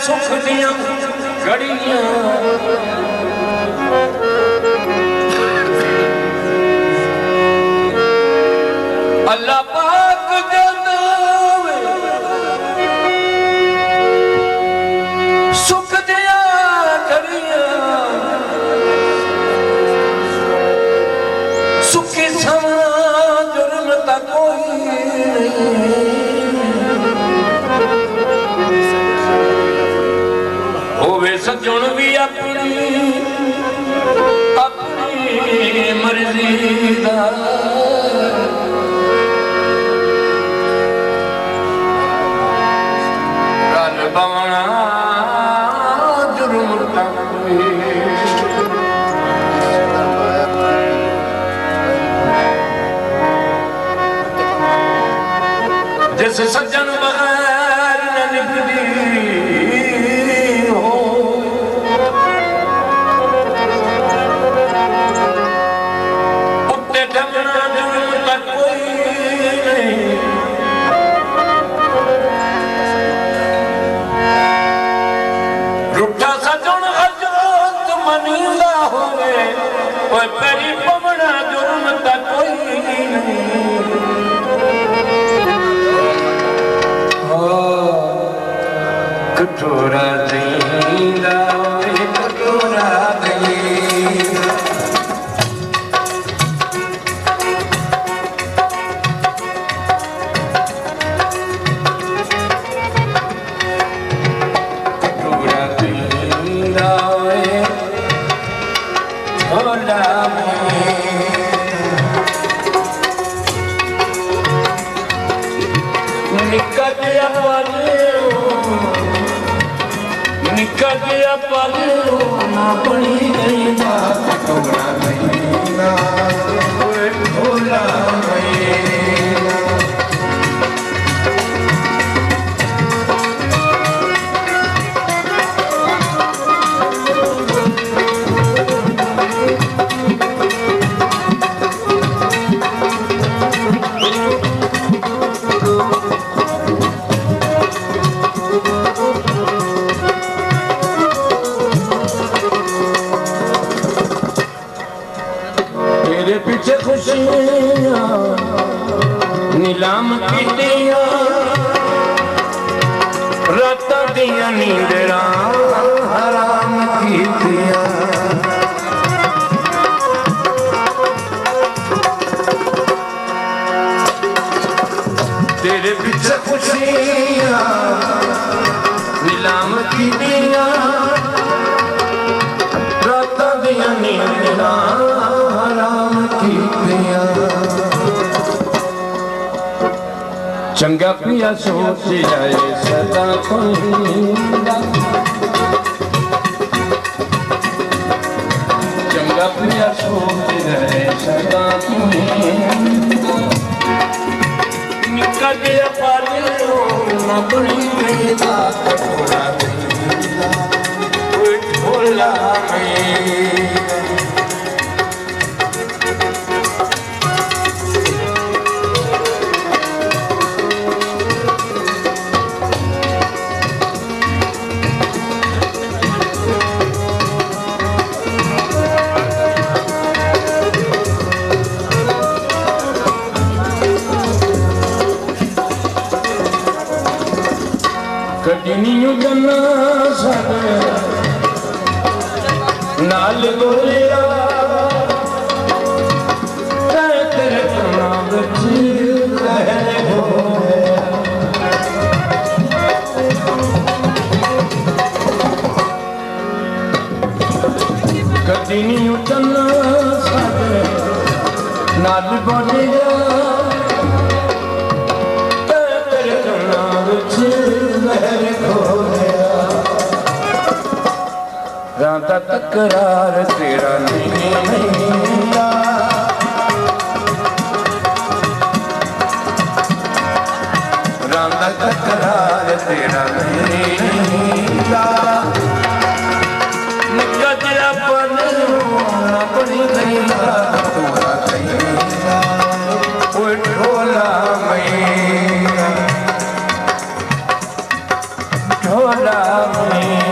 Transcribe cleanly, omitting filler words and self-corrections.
सुख दियां घड़ियां अल्लाह पाक देता सुख दियां घड़ियां सुखी समा जुर्म ता कोई नहीं सजन भी अपनी मर्जी दा रल बवना जुर्म जिस सज्जन बगैर न निकली परी पवना जुर्म तक कोई कटोरा दीदा कटोरा दीदा कटोरा दीदा निकल गया पालो ना बनी गई बात कटोरा महीना भोला महीना पीछे खुशियां नीलाम की दिया रात दिया नींदरा हराम की दिया तेरे पीछे खुशियां नीलाम की दिया रात दिया नींदरा चंगा पिया सोच जाए सदा चंगा पिया सोच जाए सदा निकल गया पालो ना बनी गई बात कटोरा भोला कदिनियों जन्ना सारे नाल बोलिया तेरे कन्ना विच लहरे होया कदिनियों जन्ना सारे नाल बोलिया तेरे कन्ना विच राधा तकरार तेरा नहीं राधा तकरार तेरा नहीं निकल अपनी गई तोरा ढोला ढोला में